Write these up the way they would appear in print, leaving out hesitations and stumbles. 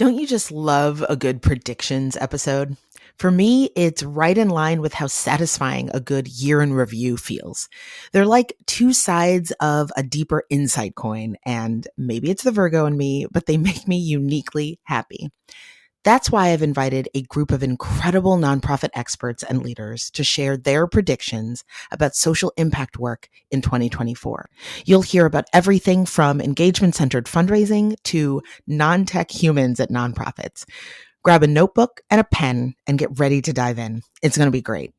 Don't you just love a good predictions episode? For me, it's right in line with how satisfying a good year in review feels. They're like two sides of a deeper insight coin, and maybe it's the Virgo in me, but they make me uniquely happy. That's why I've invited a group of incredible nonprofit experts and leaders to share their predictions about social impact work in 2024. You'll hear about everything from engagement-centered fundraising to non-tech humans at nonprofits. Grab a notebook and a pen and get ready to dive in. It's going to be great.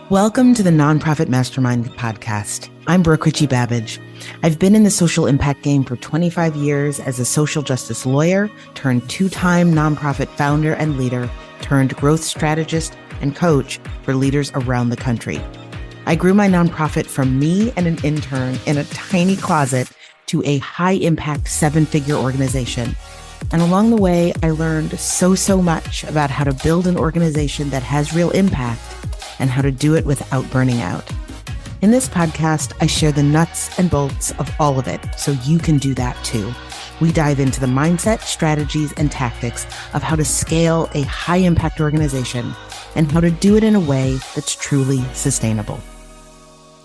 Welcome to the Nonprofit Mastermind podcast. I'm Richie-Babbage. I've been in the social impact game for 25 years as a social justice lawyer turned two-time nonprofit founder and leader turned growth strategist and coach for leaders around the country. I grew my nonprofit from me and an intern in a tiny closet to a high-impact seven-figure organization. And along the way, I learned so much about how to build an organization that has real impact and how to do it without burning out. In this podcast, I share the nuts and bolts of all of it so you can do that too. We dive into the mindset, strategies, and tactics of how to scale a high-impact organization and how to do it in a way that's truly sustainable.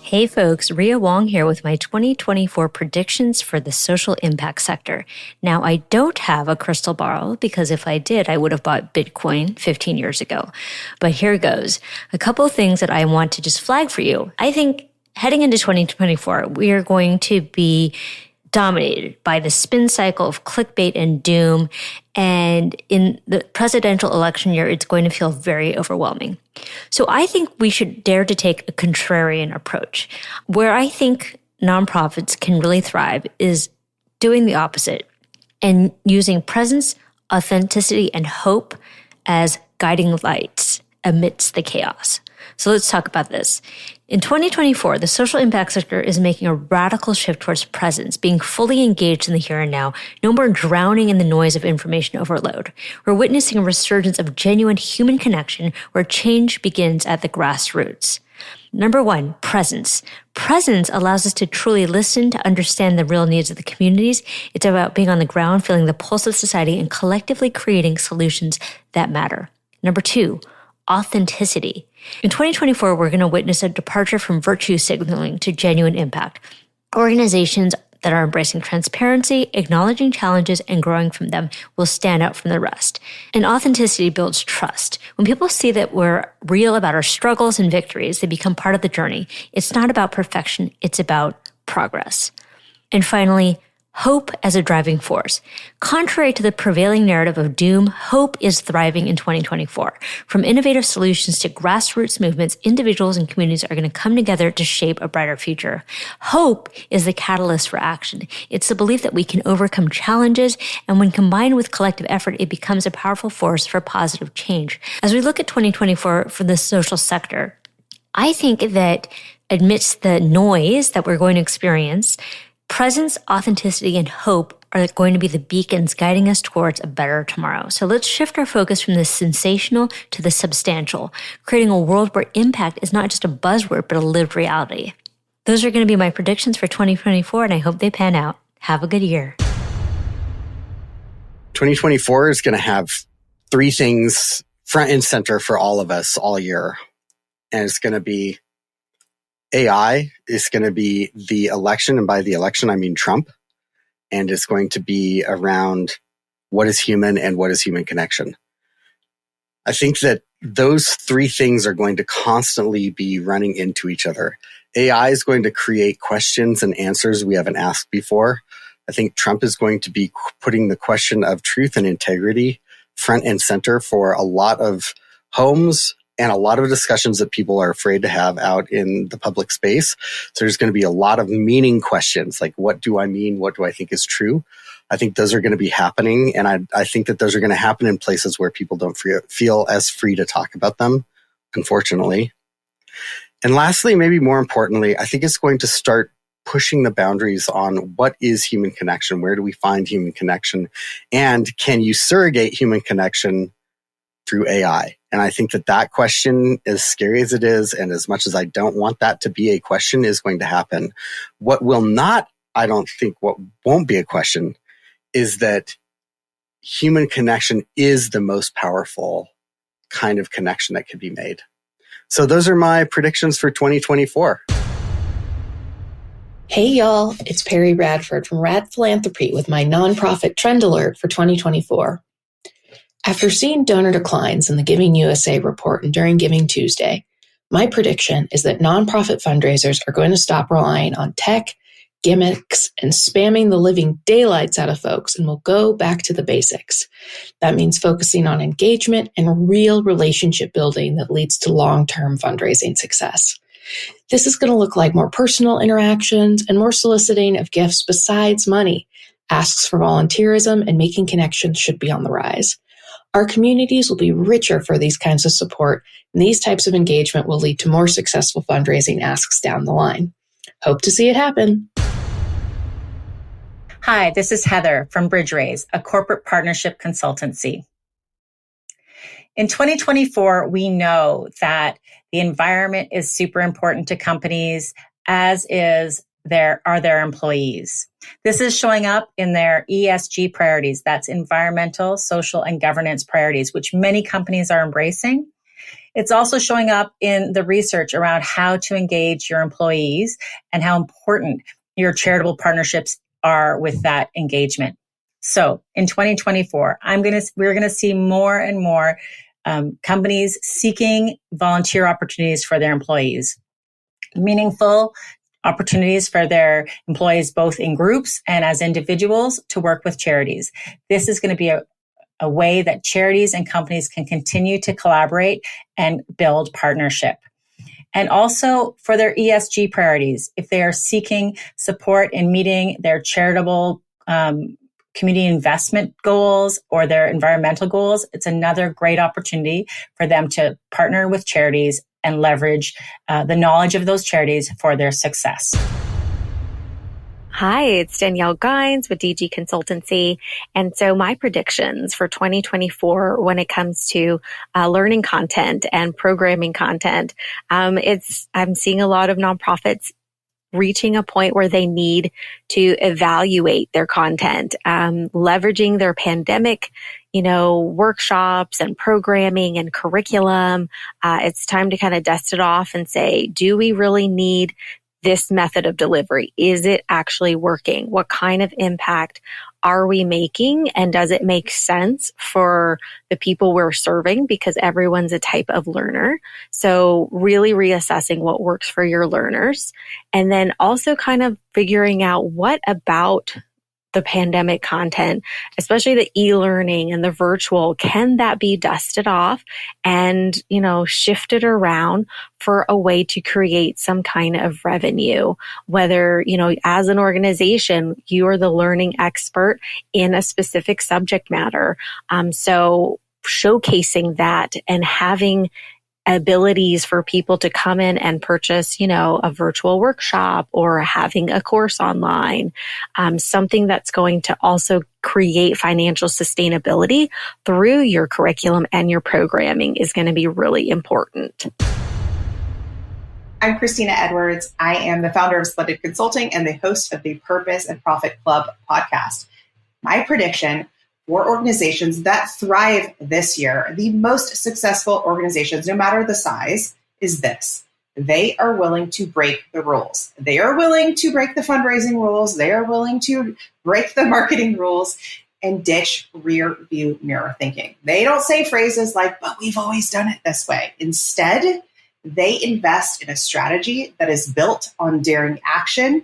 Hey folks, Ria Wong here with my 2024 predictions for the social impact sector. Now, I don't have a crystal ball because if I did, I would have bought Bitcoin 15 years ago. But here goes. A couple of things that I want to just flag for you. I think heading into 2024, we are going to be dominated by the spin cycle of clickbait and doom. And in the presidential election year, it's going to feel very overwhelming. So I think we should dare to take a contrarian approach. Where I think nonprofits can really thrive is doing the opposite and using presence, authenticity, and hope as guiding lights amidst the chaos. So let's talk about this. In 2024, the social impact sector is making a radical shift towards presence, being fully engaged in the here and now, no more drowning in the noise of information overload. We're witnessing a resurgence of genuine human connection where change begins at the grassroots. Number one, presence. Presence allows us to truly listen, to understand the real needs of the communities. It's about being on the ground, feeling the pulse of society, and collectively creating solutions that matter. Number two, authenticity. In 2024, we're going to witness a departure from virtue signaling to genuine impact. Organizations that are embracing transparency, acknowledging challenges, and growing from them will stand out from the rest. And authenticity builds trust. When people see that we're real about our struggles and victories, they become part of the journey. It's not about perfection, it's about progress. And finally, hope as a driving force. Contrary to the prevailing narrative of doom, hope is thriving in 2024. From innovative solutions to grassroots movements, individuals and communities are going to come together to shape a brighter future. Hope is the catalyst for action. It's the belief that we can overcome challenges, and when combined with collective effort, it becomes a powerful force for positive change. As we look at 2024 for the social sector, I think that amidst the noise that we're going to experience, presence, authenticity, and hope are going to be the beacons guiding us towards a better tomorrow. So let's shift our focus from the sensational to the substantial, creating a world where impact is not just a buzzword, but a lived reality. Those are going to be my predictions for 2024, and I hope they pan out. Have a good year. 2024 is going to have three things front and center for all of us all year. And it's going to be AI, is going to be the election, and by the election, I mean Trump. And it's going to be around what is human and what is human connection. I think that those three things are going to constantly be running into each other. AI is going to create questions and answers we haven't asked before. I think Trump is going to be putting the question of truth and integrity front and center for a lot of homes and a lot of discussions that people are afraid to have out in the public space. So there's going to be a lot of meaning questions, like what do I mean? What do I think is true? I think those are going to be happening. And I think that those are going to happen in places where people don't feel as free to talk about them, unfortunately. And lastly, maybe more importantly, I think it's going to start pushing the boundaries on what is human connection? Where do we find human connection? And can you surrogate human connection through AI? And I think that that question, as scary as it is, and as much as I don't want that to be a question, is going to happen. What will not, I don't think, what won't be a question is that human connection is the most powerful kind of connection that could be made. So those are my predictions for 2024. Hey y'all, it's Perry Radford from Rad Philanthropy with my nonprofit trend alert for 2024. After seeing donor declines in the Giving USA report and during Giving Tuesday, my prediction is that nonprofit fundraisers are going to stop relying on tech, gimmicks, and spamming the living daylights out of folks and will go back to the basics. That means focusing on engagement and real relationship building that leads to long-term fundraising success. This is going to look like more personal interactions and more soliciting of gifts besides money. Asks for volunteerism and making connections should be on the rise. Our communities will be richer for these kinds of support, and these types of engagement will lead to more successful fundraising asks down the line. Hope to see it happen. Hi, this is Heather from BridgeRaise, a corporate partnership consultancy. In 2024, we know that the environment is super important to companies, as are their employees. This is showing up in their ESG priorities. That's environmental, social, and governance priorities, which many companies are embracing. It's also showing up in the research around how to engage your employees and how important your charitable partnerships are with that engagement. So in 2024, we're going to see more and more companies seeking volunteer opportunities for their employees, meaningful opportunities for their employees, both in groups and as individuals, to work with charities. This is going to be a way that charities and companies can continue to collaborate and build partnership. And also for their ESG priorities, if they are seeking support in meeting their charitable community investment goals or their environmental goals, it's another great opportunity for them to partner with charities and leverage the knowledge of those charities for their success. Hi, it's Danielle Gines with DG Consultancy. And so my predictions for 2024 when it comes to learning content and programming content, I'm seeing a lot of nonprofits reaching a point where they need to evaluate their content, leveraging their pandemic, workshops and programming and curriculum. It's time to kind of dust it off and say, do we really need this method of delivery? Is it actually working? What kind of impact are we making? And does it make sense for the people we're serving? Because everyone's a type of learner. So really reassessing what works for your learners. And then also kind of figuring out what about the pandemic content, especially the e-learning and the virtual, can that be dusted off and, shifted around for a way to create some kind of revenue? Whether, as an organization, you are the learning expert in a specific subject matter. So showcasing that and having abilities for people to come in and purchase, a virtual workshop or having a course online, something that's going to also create financial sustainability through your curriculum and your programming is going to be really important. I'm Christina Edwards. I am the founder of Splendid Consulting and the host of the Purpose and Profit Club podcast. My prediction for organizations that thrive this year, the most successful organizations, no matter the size, is this. They are willing to break the rules. They are willing to break the fundraising rules. They are willing to break the marketing rules and ditch rear view mirror thinking. They don't say phrases like, but we've always done it this way. Instead, they invest in a strategy that is built on daring action,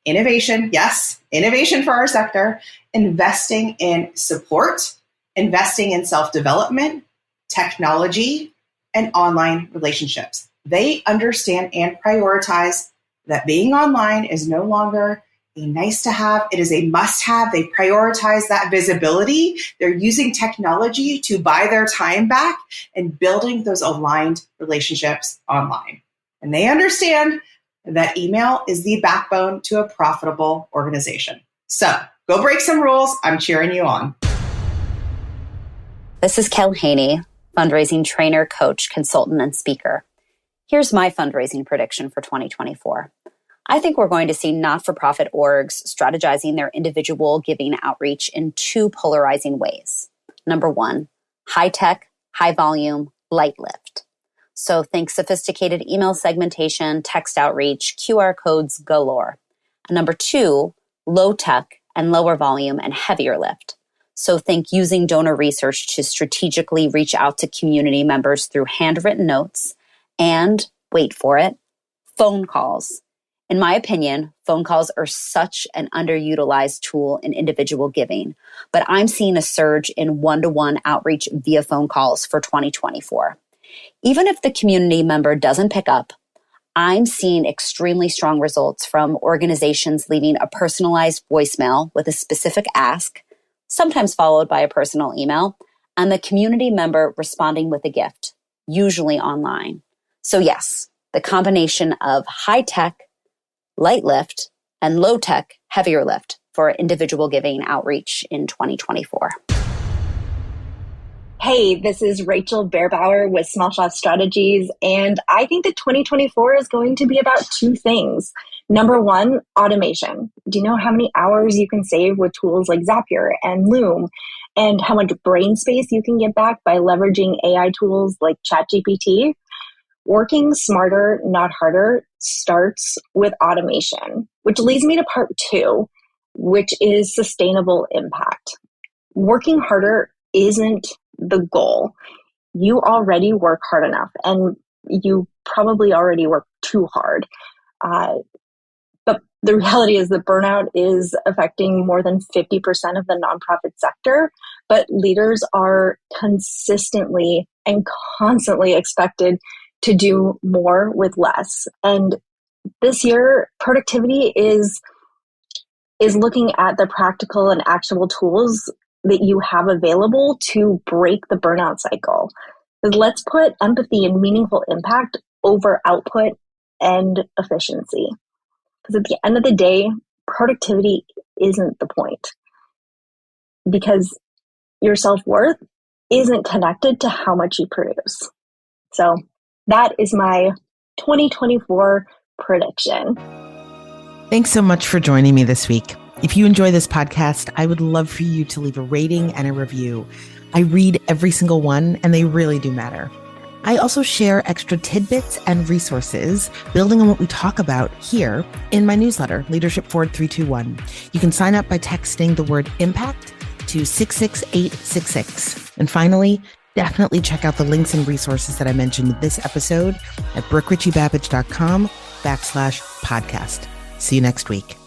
innovation, yes, innovation for our sector, investing in support, investing in self-development, technology, and online relationships. They understand and prioritize that being online is no longer a nice to have, it is a must have. They prioritize that visibility. They're using technology to buy their time back and building those aligned relationships online. And they understand that email is the backbone to a profitable organization. So go break some rules. I'm cheering you on. This is Kel Haney, fundraising trainer, coach, consultant, and speaker. Here's my fundraising prediction for 2024. I think we're going to see not-for-profit orgs strategizing their individual giving outreach in two polarizing ways. Number one, high tech, high volume, light lift. So think sophisticated email segmentation, text outreach, QR codes galore. And number two, low tech and lower volume and heavier lift. So think using donor research to strategically reach out to community members through handwritten notes and, wait for it, phone calls. In my opinion, phone calls are such an underutilized tool in individual giving, but I'm seeing a surge in one-to-one outreach via phone calls for 2024. Even if the community member doesn't pick up, I'm seeing extremely strong results from organizations leaving a personalized voicemail with a specific ask, sometimes followed by a personal email, and the community member responding with a gift, usually online. So yes, the combination of high tech, light lift, and low tech, heavier lift for individual giving outreach in 2024. Hey, this is Rachel Beerbauer with Small Shop Strategies, and I think that 2024 is going to be about two things. Number one, automation. Do you know how many hours you can save with tools like Zapier and Loom, and how much brain space you can get back by leveraging AI tools like ChatGPT? Working smarter, not harder, starts with automation, which leads me to part two, which is sustainable impact. Working harder isn't the goal. You already work hard enough, and you probably already work too hard. But the reality is that burnout is affecting more than 50% of the nonprofit sector, but leaders are consistently and constantly expected to do more with less. And this year, productivity is looking at the practical and actionable tools that you have available to break the burnout cycle. Let's put empathy and meaningful impact over output and efficiency. Because at the end of the day, productivity isn't the point. Because your self-worth isn't connected to how much you produce. So that is my 2024 prediction. Thanks so much for joining me this week. If you enjoy this podcast, I would love for you to leave a rating and a review. I read every single one, and they really do matter. I also share extra tidbits and resources building on what we talk about here in my newsletter, Leadership Forward 321. You can sign up by texting the word impact to 66866. And finally, definitely check out the links and resources that I mentioned in this episode at brookericchiebabbage.com/podcast. See you next week.